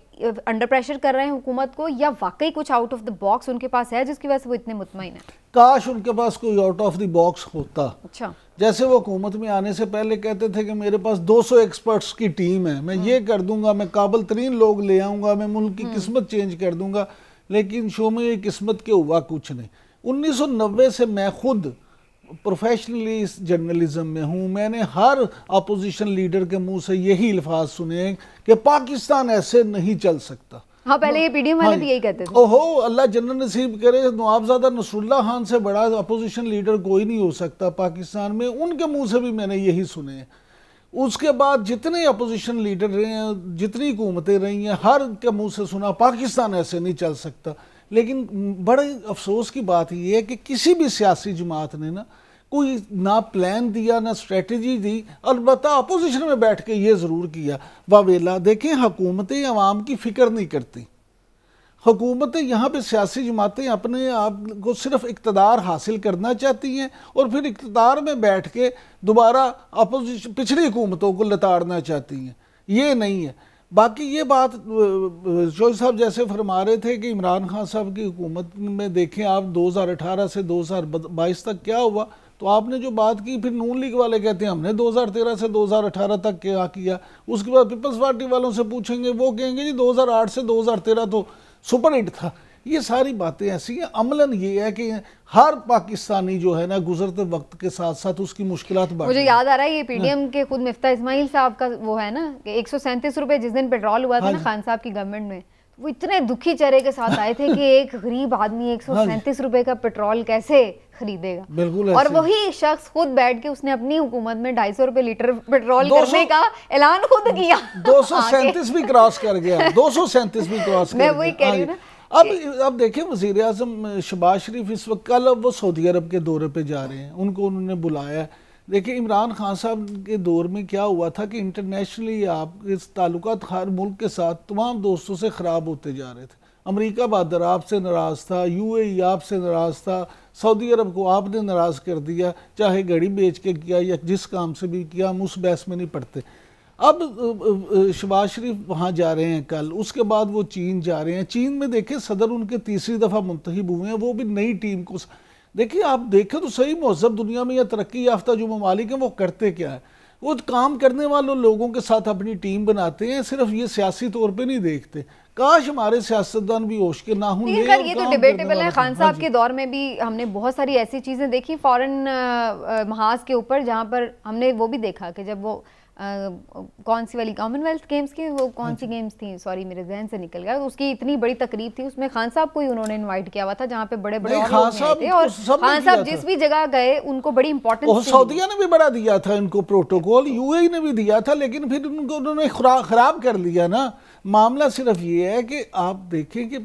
अंडर प्रेशर कर रहे हैं हुकूमत को, या वाकई कुछ आउट ऑफ द बॉक्स उनके पास है जिसकी वजह से वो इतने मुतमईन हैं? काश उनके पास कोई आउट ऑफ द बॉक्स होता। अच्छा, जैसे वो हुकूमत में आने से पहले कहते थे कि मेरे पास 200 एक्सपर्ट्स की टीम है, मैं ये कर दूंगा, मैं काबिल तरीन लोग ले आऊंगा, मैं मुल्क की किस्मत चेंज कर दूंगा। लेकिन शो में ये किस्मत के हुआ कुछ नहीं। 1990 से मैं खुद प्रोफेशनली इस जर्नलिज्म में हूँ। मैंने हर अपोजिशन लीडर के मुंह से यही अल्फाज सुने कि पाकिस्तान ऐसे नहीं चल सकता। हाँ, पहले ये पीडीएम वाले भी यही कहते थे। ओहो, अल्लाह जन्नत नसीब करे, नवाबजादा नसरुल्लाह खान से बड़ा अपोजिशन लीडर कोई नहीं हो सकता पाकिस्तान में। उनके मुंह से भी मैंने यही सुने हैं। उसके बाद जितने अपोजिशन लीडर रहे हैं, जितनी हुकूमतें रही हैं, हर के मुंह से सुना पाकिस्तान ऐसे नहीं चल सकता। लेकिन बड़े अफसोस की बात यह है कि किसी भी सियासी जमात ने ना कोई ना प्लान दिया ना स्ट्रेटजी दी। अलबत्ता अपोजिशन में बैठ के ये ज़रूर किया वावेला। देखें, हुकूमतें अवाम की फ़िक्र नहीं करती। हुकूमतें यहाँ पे सियासी जमातें अपने आप को सिर्फ इक़्तिदार हासिल करना चाहती हैं और फिर इक़्तिदार में बैठ के दोबारा अपोजिशन पिछली हुकूमतों को लताड़ना चाहती हैं। ये नहीं है। बाकी ये बात शोएब साहब जैसे फरमा रहे थे कि इमरान खान साहब की हुकूमत में देखें आप 2018 से 2022 तक क्या हुआ, तो आपने जो बात की, फिर नून लीग वाले कहते हैं हमने 2013 से 2018 तक क्या किया। उसके बाद पीपल्स पार्टी वालों से पूछेंगे, वो कहेंगे जी 2008 से 2013 तो सुपर हिट था। ये सारी बातें ऐसी हैं। अमलन ये है कि हर पाकिस्तानी जो है ना गुजरते वक्त के साथ साथ उसकी मुश्किलात बढ़। मुझे याद आ रहा है ये पीडीएम के खुद मिफ्ता इस्माइल साहब का वो है ना कि 137 रुपए जिस दिन पेट्रोल हुआ था ना खान साहब की गवर्नमेंट में, वो इतने दुखी चेहरे के साथ आए थे कि एक गरीब आदमी 137 रुपए का पेट्रोल कैसे खरीदेगा। बिल्कुल। और वही शख्स खुद बैठ के उसने अपनी हुकूमत में 250 रुपए लीटर पेट्रोल करने का ऐलान खुद किया। 237 भी क्रॉस कर गया, 237 भी क्रॉस कर गया। मैं वही कह रही हूँ ना। अब देखिए वज़ीर आज़म शहबाज शरीफ इस वक्त, कल वो सऊदी अरब के दौरे पे जा रहे हैं, उनको उन्होंने बुलाया। देखिए इमरान खान साहब के दौर में क्या हुआ था कि इंटरनेशनली आपके ताल्लुकात हर मुल्क के साथ तमाम दोस्तों से ख़राब होते जा रहे थे। अमेरिका बहादुर आपसे नाराज़ था, UAE आपसे नाराज़ था, सऊदी अरब को आपने नाराज़ कर दिया, चाहे घड़ी बेच के किया या जिस काम से भी किया, हम उस बहस में नहीं पड़ते। अब शहबाज शरीफ वहाँ जा रहे हैं कल, उसके बाद वो चीन जा रहे हैं। चीन में देखें सदर उनके तीसरी दफ़ा मुंतखब हुए हैं, वो भी नई टीम को। देखिए आप देखें तो सही, महज़ब दुनिया में या तरक्की याफ्ता जो ममालिक हैं वो करते क्या है, वो काम करने वालों लोगों के साथ अपनी टीम बनाते हैं, सिर्फ ये सियासी तौर पे नहीं देखते। काश हमारे सियासतदान भी होश के ना हों। ये तो डिबेटेबल है। खान साहब के दौर में भी हमने बहुत सारी ऐसी चीज़ें देखी फॉरेन महाज के ऊपर, जहाँ पर हमने वो भी देखा कि जब वो कौन सी वाली कॉमनवेल्थ गेम्स की, वो कौन सी गेम्स थी, सॉरी मेरे जहन से निकल गया, उसकी इतनी बड़ी तकरीब थी, उसमें खान साहब को ही उन्होंने इनवाइट किया हुआ था, जहाँ पे बड़े बड़े खान साहब और खान साहब जिस भी जगह गए उनको बड़ी इंपॉर्टेंस। सऊदीया ने भी बड़ा दिया था इनको प्रोटोकॉल, UAE ने भी दिया था, लेकिन फिर उनको उन्होंने खराब कर लिया ना। मामला सिर्फ ये है कि आप देखें कि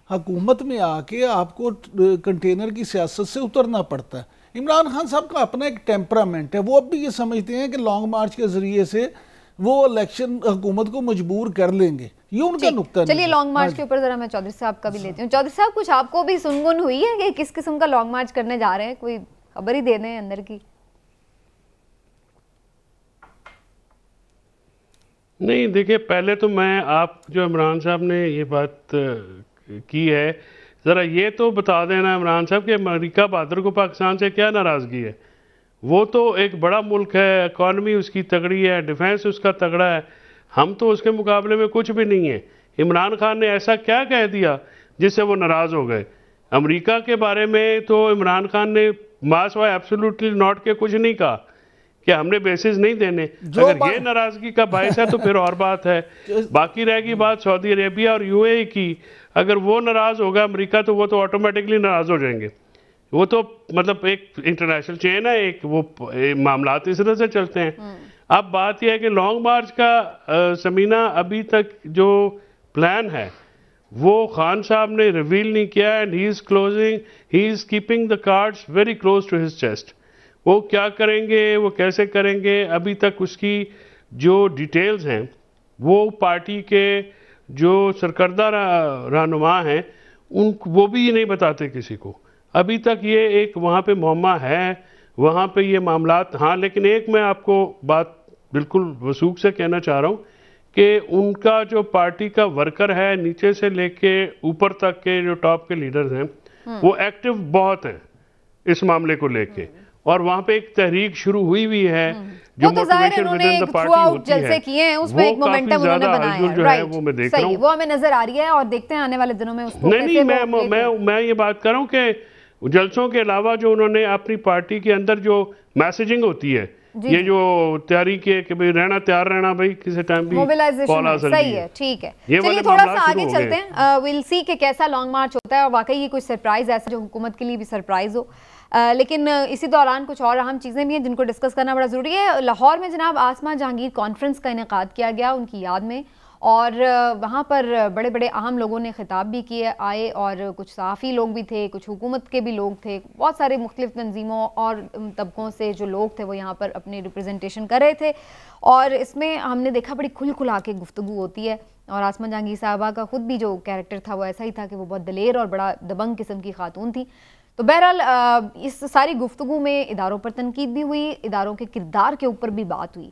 हुकूमत में आके आपको कंटेनर की सियासत से उतरना पड़ता है। इमरान खान साहब का अपना एक टेम्परामेंट है, वो अब भी ये समझते हैं कि लॉन्ग मार्च के जरिए से वो इलेक्शन हुकूमत को मजबूर कर लेंगे, ये उनका नुक्ता। चलिए लॉन्ग मार्च के ऊपर जरा मैं चौधरी साहब का भी लेती हूँ। चौधरी साहब, कुछ आपको भी सुनगुन हुई है कि किस किस्म का लॉन्ग मार्च करने जा रहे हैं? कोई खबर ही दे दें अंदर की। नहीं देखिए, पहले तो मैं आप जो इमरान साहब ने ये बात की है, ज़रा ये तो बता देना इमरान साहब कि अमेरिका बहादुर को पाकिस्तान से क्या नाराज़गी है। वो तो एक बड़ा मुल्क है, इकॉनमी उसकी तगड़ी है, डिफेंस उसका तगड़ा है, हम तो उसके मुकाबले में कुछ भी नहीं है। इमरान खान ने ऐसा क्या कह दिया जिससे वो नाराज़ हो गए? अमेरिका के बारे में तो इमरान खान ने मास वाई एब्सोल्युटली नॉट के कुछ नहीं कहा कि हमने बेसिस नहीं देने। अगर ये नाराज़गी का बायस है तो फिर और बात है। बाकी रहेगी बात सऊदी अरेबिया और UAE की। अगर वो नाराज़ होगा अमेरिका तो वो तो ऑटोमेटिकली नाराज़ हो जाएंगे। वो तो मतलब एक इंटरनेशनल चेन है, एक वो मामलात इस तरह से चलते हैं। अब बात यह है कि लॉन्ग मार्च का समीना अभी तक जो प्लान है वो खान साहब ने रिवील नहीं किया, and he is keeping the cards very close to his chest. वो क्या करेंगे, वो कैसे करेंगे, अभी तक उसकी जो डिटेल्स हैं वो पार्टी के जो सरकर्दा रहनुमा हैं वो भी ये नहीं बताते किसी को। अभी तक ये एक वहाँ पे मुअम्मा है, वहाँ पे ये मामलात। हाँ, लेकिन एक मैं आपको बात बिल्कुल वसूख से कहना चाह रहा हूँ कि उनका जो पार्टी का वर्कर है नीचे से लेके ऊपर तक के जो टॉप के लीडर्स हैं वो एक्टिव बहुत हैं इस मामले को लेके, और वहाँ पे एक तहरीक शुरू हुई भी है जो motivation with in the party होती है। किए हैं उसमें एक मोमेंटम उन्होंने बनाया है, राइट, वो मैं देख रहा हूँ, वो हमें नजर आ रही है और देखते हैं आने वाले दिनों में उसको। नहीं, मैं ये बात कर रहा हूँ कि जलसों के अलावा जो उन्होंने अपनी पार्टी के अंदर जो मैसेजिंग होती है, ये जो तैयारी है कि भाई रहना, तैयार रहना, भाई किसी टाइम भी मोबिलाइजेशन, सही है, ठीक है। चलिए थोड़ा सा आगे चलते हैं, विल सी कि कैसा लॉन्ग मार्च होता है और वाकई ये कोई सरप्राइज ऐसा जो हुकूमत के लिए भी सरप्राइज हो। लेकिन इसी दौरान कुछ और अहम चीज़ें भी हैं जिनको डिस्कस करना बड़ा ज़रूरी है। लाहौर में जनाब आसमा जहांगीर कॉन्फ्रेंस का इनेकाद किया गया उनकी याद में, और वहाँ पर बड़े बड़े अहम लोगों ने खिताब भी किए आए, और कुछ सहाफ़ी लोग भी थे, कुछ हुकूमत के भी लोग थे, बहुत सारे मुख्तलिफ तंजीमों और तबकों से जो लोग थे वो यहाँ पर अपनी रिप्रेजेंटेशन कर रहे थे। और इसमें हमने देखा बड़ी खुल खुला के गुफ्तगू होती है, और आसमा जहांगीर साहबा का ख़ुद भी जो कैरेक्टर था वो ऐसा ही था कि वो बहुत दलेर और बड़ा दबंग किस्म की खातून थी। तो बहरहाल इस सारी गुफ्तगू में इदारों पर तनकीद भी हुई, इदारों के किरदार के ऊपर भी बात हुई,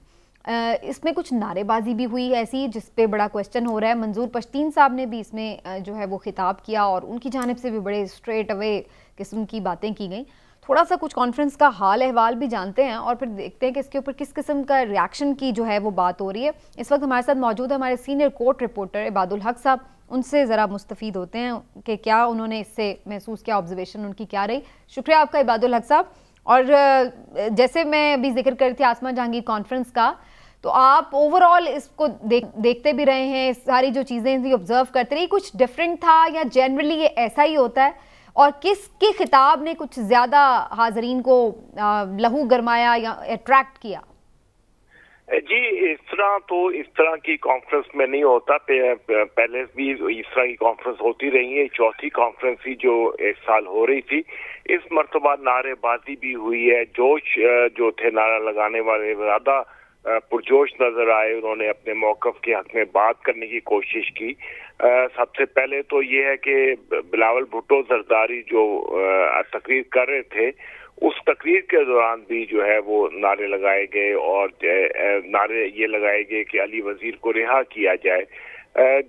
इसमें कुछ नारेबाजी भी हुई ऐसी जिस पे बड़ा क्वेश्चन हो रहा है। मंजूर पश्तीन साहब ने भी इसमें जो है वो खिताब किया और उनकी जानिब से भी बड़े स्ट्रेट अवे किस्म की बातें की गई। थोड़ा सा कुछ कॉन्फ्रेंस का हाल अहवाल भी जानते हैं और फिर देखते हैं कि इसके ऊपर किस किस्म का रिएक्शन की जो है वो बात हो रही है। इस वक्त हमारे साथ मौजूद है हमारे सीनियर कोर्ट रिपोर्टर इबादुल हक साहब। उनसे ज़रा मुस्तफ़ीद होते हैं कि क्या उन्होंने इससे महसूस किया, ऑब्जर्वेशन उनकी क्या रही। शुक्रिया आपका इबादुल हक साहब। और जैसे मैं अभी जिक्र कर रही थी आसमा जहांगीर कॉन्फ्रेंस का, तो आप ओवरऑल इसको देखते भी रहे हैं, सारी जो चीज़ें थी ऑब्जर्व करते रही, कुछ डिफरेंट था या जनरली ये ऐसा ही होता है? और किसके खिताब ने कुछ ज़्यादा हाज़रीन को लहू गरमाया या अट्रैक्ट किया? जी, इस तरह की कॉन्फ्रेंस में नहीं होता। पहले भी इस तरह की कॉन्फ्रेंस होती रही है। चौथी कॉन्फ्रेंस थी जो इस साल हो रही थी। इस मर्तबा नारेबाजी भी हुई है। जोश जो थे नारा लगाने वाले ज़्यादा पुरजोश नजर आए। उन्होंने अपने मौक़िफ़ के हक में बात करने की कोशिश की। सबसे पहले तो ये है कि बिलावल भुट्टो जरदारी जो तकरीर कर रहे थे, उस तकरीर के दौरान भी जो है वो नारे लगाए गए और नारे ये लगाए गए कि अली वजीर को रिहा किया जाए,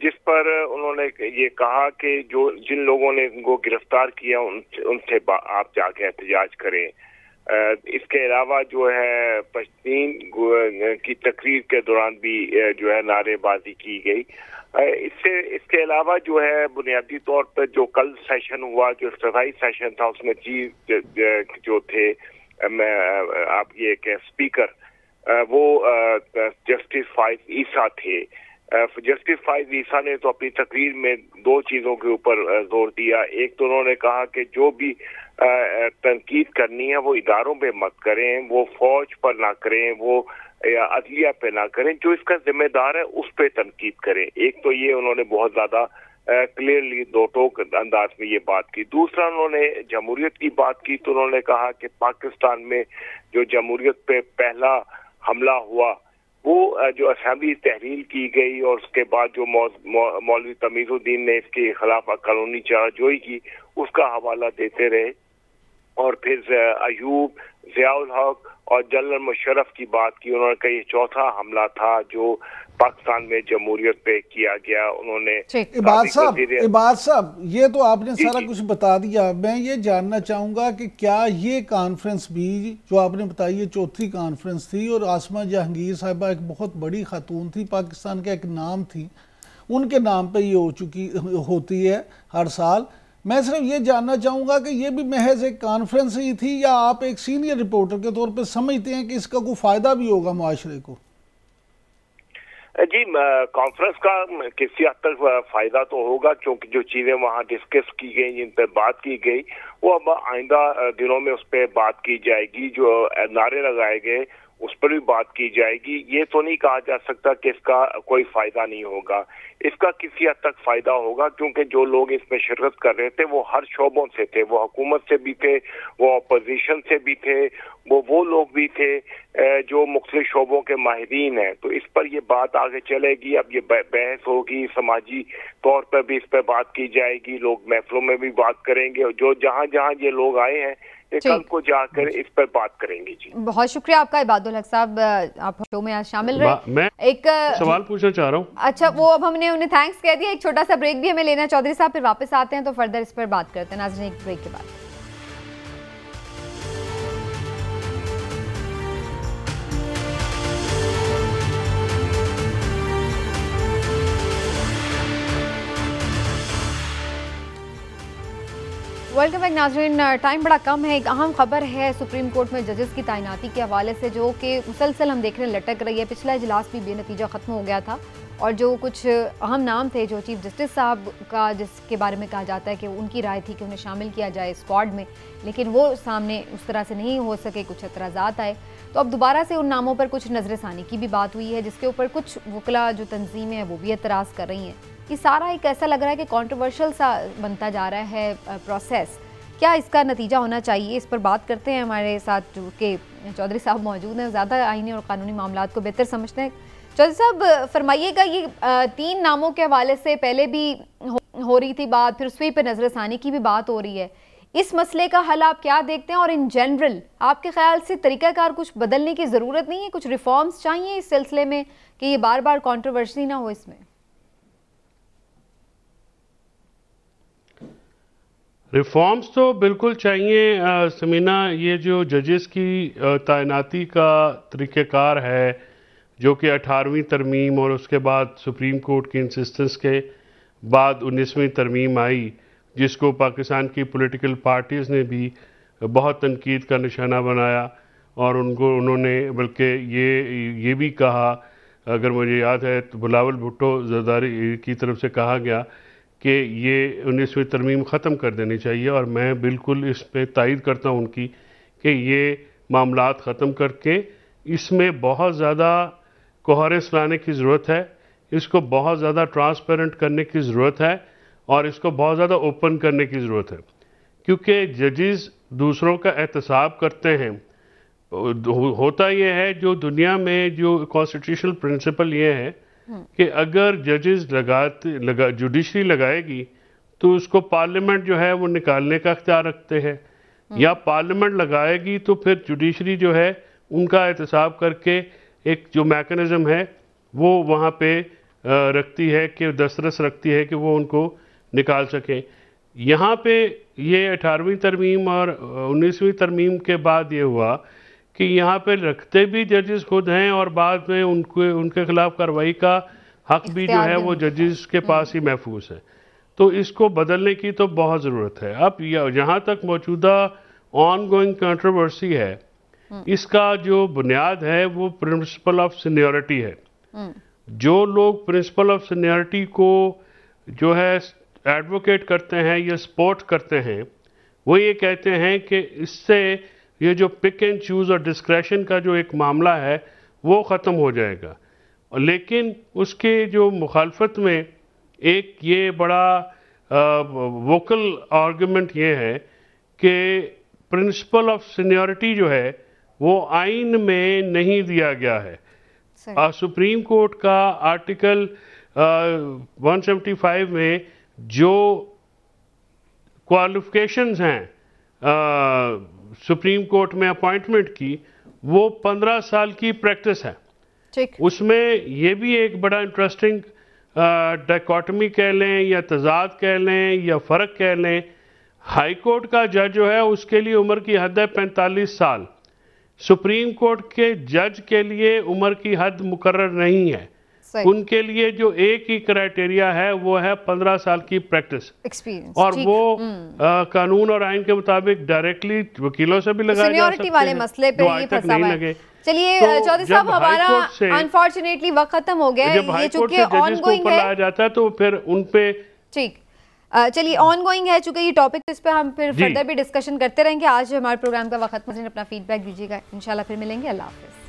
जिस पर उन्होंने ये कहा कि जिन लोगों ने इनको गिरफ्तार किया उनसे आप जाके एहतजाज करें। इसके अलावा जो है पश्तीन की तकरीर के दौरान भी जो है नारेबाजी की गई। इसके अलावा जो है बुनियादी तौर पर जो कल सेशन हुआ, जो इफ्तिताई सेशन था, उसमें चीफ जो थे आप ये कह स्पीकर वो जस्टिस फाइज ईसा थे। जस्टिस फाइज ईसा ने तो अपनी तकरीर में दो चीजों के ऊपर जोर दिया। एक तो उन्होंने कहा कि जो भी तनकीद करनी है वो इदारों पे मत करें, वो फौज पर ना करें, वो अदलिया पे ना करें, जो इसका जिम्मेदार है उस पे तनकीद करें। एक तो ये उन्होंने बहुत ज्यादा क्लियरली दो टोक अंदाज में ये बात की। दूसरा उन्होंने जमहूरियत की बात की, तो उन्होंने कहा कि पाकिस्तान में जो जमहूरियत पे पहला हमला हुआ वो जो असेंबली तहरील की गई और उसके बाद जो मौलवी तमीजुद्दीन ने इसके खिलाफ कानूनी चाराजोई की, उसका हवाला देते रहे। और फिर अयूब, ज़ियाउल हक और जनरल मुशर्रफ की बात की। उन्होंने कहा ये चौथा हमला था जो पाकिस्तान में जमहूरियत पे किया गया। उन्होंने इबाद साहब ये तो आपने सारा कुछ बता दिया। मैं ये जानना चाहूँगा कि क्या ये कॉन्फ्रेंस भी जो आपने बताई ये चौथी कॉन्फ्रेंस थी और आसमा जहांगीर साहिबा एक बहुत बड़ी खातून थी, पाकिस्तान का एक नाम थी, उनके नाम पे ये होती है हर साल। मैं सिर्फ ये जानना चाहूँगा कि ये भी महज एक कॉन्फ्रेंस ही थी या आप एक सीनियर रिपोर्टर के तौर पे समझते हैं कि इसका कोई फ़ायदा भी होगा मुआशरे को? जी, कॉन्फ्रेंस का किसी हद तक फायदा तो होगा, क्योंकि जो चीजें वहाँ डिस्कस की गई, जिन पर बात की गई, वो अब आइंदा दिनों में उस पर बात की जाएगी। जो नारे लगाए गए उस पर भी बात की जाएगी। ये तो नहीं कहा जा सकता कि इसका कोई फायदा नहीं होगा। इसका किसी हद तक फायदा होगा, क्योंकि जो लोग इसमें शिरकत कर रहे थे वो हर शोबों से थे। वो हुकूमत से भी थे, वो अपोजिशन से भी थे, वो लोग भी थे जो मुख्तलिफ शोबों के माहिरीन हैं। तो इस पर ये बात आगे चलेगी। अब ये बहस होगी, समाजी तौर पर भी इस पर बात की जाएगी, लोग महफिलों में भी बात करेंगे और जो जहाँ जहाँ ये लोग आए हैं कल को जाकर इस पर बात करेंगे। जी, बहुत शुक्रिया आपका इबादुल हक साहब, आप शो में आज शामिल रहे। मैं एक सवाल पूछना चाह रहा हूँ। अच्छा, वो अब हमने उन्हें थैंक्स कह दिया। एक छोटा सा ब्रेक भी हमें लेना है चौधरी साहब, फिर वापस आते हैं तो फर्दर इस पर बात करते हैं। नाज़रीन, एक ब्रेक के बाद। वेलकम बैक नाज़रीन। टाइम बड़ा कम है। एक अहम खबर है सुप्रीम कोर्ट में जजेस की तैनाती के हवाले से, जो कि मुसलसल हम देख रहे हैं लटक रही है। पिछला इजलास भी बेनतीजा ख़त्म हो गया था और जो कुछ अहम नाम थे जो चीफ जस्टिस साहब का, जिसके बारे में कहा जाता है कि उनकी राय थी कि उन्हें शामिल किया जाए स्क्वाड में, लेकिन वो सामने उस तरह से नहीं हो सके, कुछ एतराज़ात आए। तो अब दोबारा से उन नामों पर कुछ नज़रसानी की भी बात हुई है, जिसके ऊपर कुछ वकला जो तंजीमें हैं वो भी एतराज़ कर रही हैं। ये सारा एक ऐसा लग रहा है कि कॉन्ट्रोवर्शियल सा बनता जा रहा है प्रोसेस। क्या इसका नतीजा होना चाहिए, इस पर बात करते हैं। हमारे साथ जो कि चौधरी साहब मौजूद हैं, ज़्यादा आईनी और कानूनी मामलात को बेहतर समझते हैं। चौधरी साहब फरमाइएगा, ये 3 नामों के हवाले से पहले भी हो रही थी बात, फिर उस पर नजरसानी की भी बात हो रही है। इस मसले का हल आप क्या देखते हैं और इन जनरल आपके ख्याल से तरीक़ाकार कुछ बदलने की ज़रूरत नहीं है, कुछ रिफॉर्म्स चाहिए इस सिलसिले में कि ये बार बार कंट्रोवर्सी ना हो इसमें? रिफॉर्म्स तो बिल्कुल चाहिए समीना। ये जो जजेस की तैनाती का तरीक़ेकार है, जो कि 18वीं तरमीम और उसके बाद सुप्रीम कोर्ट की इंसिस्टेंस के बाद 19वीं तरमीम आई, जिसको पाकिस्तान की पॉलिटिकल पार्टीज़ ने भी बहुत तनकीद का निशाना बनाया, और उन्होंने बल्कि ये भी कहा, अगर मुझे याद है तो बिलावल भुट्टो जरदारी की तरफ से कहा गया कि ये 19वीं तरमीम ख़त्म कर देनी चाहिए, और मैं बिल्कुल इस पे तायद करता हूँ उनकी कि ये मामलात ख़त्म करके इसमें बहुत ज़्यादा कोहेरेंस लाने की ज़रूरत है, इसको बहुत ज़्यादा ट्रांसपेरेंट करने की ज़रूरत है, और इसको बहुत ज़्यादा ओपन करने की ज़रूरत है। क्योंकि जजेस दूसरों का एहतसाब करते हैं। होता यह है, जो दुनिया में जो कॉन्स्टिट्यूशनल प्रिंसिपल ये है कि अगर जजेस जुडिशरी लगाएगी तो उसको पार्लियामेंट जो है वो निकालने का अख्तियार रखते हैं, या पार्लियामेंट लगाएगी तो फिर जुडिशरी जो है उनका एहतसाब करके एक जो मैकेनिज़्म है वो वहाँ पे रखती है कि दस्तरस रखती है कि वो उनको निकाल सकें। यहाँ पे ये 18वीं तरमीम और 19वीं तरमीम के बाद ये हुआ कि यहाँ पे रखते भी जजेस खुद हैं, और बाद में उनके खिलाफ कार्रवाई का हक भी जो है वो जजेस के पास ही महफूज है। तो इसको बदलने की तो बहुत ज़रूरत है। अब जहाँ तक मौजूदा ऑन गोइंग कंट्रोवर्सी है, इसका जो बुनियाद है वो प्रिंसिपल ऑफ सीनियरिटी है। जो लोग प्रिंसिपल ऑफ सीनियरिटी को जो है एडवोकेट करते हैं या सपोर्ट करते हैं, वो ये कहते हैं कि इससे ये जो पिक एंड चूज़ और डिस्क्रेशन का जो एक मामला है वो ख़त्म हो जाएगा। लेकिन उसके जो मुखालफत में एक ये बड़ा वोकल आर्गुमेंट ये है कि प्रिंसिपल ऑफ सीनियरिटी जो है वो आइन में नहीं दिया गया है। सुप्रीम कोर्ट का आर्टिकल 175 में जो क्वालिफिकेशंस हैं सुप्रीम कोर्ट में अपॉइंटमेंट की, वो 15 साल की प्रैक्टिस है। उसमें ये भी एक बड़ा इंटरेस्टिंग डायकॉटमी कह लें या तजाद कह लें या फ़र्क कह लें। हाई कोर्ट का जज जो है उसके लिए उम्र की हद है 45 साल। सुप्रीम कोर्ट के जज के लिए उम्र की हद मुकर्रर नहीं है। उनके लिए जो एक ही क्राइटेरिया है वो है 15 साल की प्रैक्टिस एक्सपीरियंस, और वो कानून और आइन के मुताबिक डायरेक्टली वकीलों से भी लगाया जा सकते हैं वाले मसले पे ये फंसा हुआ है। चलिए चौधरी साहब, हमारा अनफॉर्चुनेटली वक्त खत्म हो गया है। ये चूंकि ऑनगोइंग है, लाया जाता है तो फिर उन पे ठीक, चलिए ऑनगोइंग है चूंकि ये टॉपिक, इस पे हम फिर फर्दर भी डिस्कशन करते रहेंगे। आज हमारे प्रोग्राम का वक्त खत्म, अपना फीडबैक दीजिएगा। इंशाल्लाह फिर मिलेंगे। अल्लाह हाफिज़।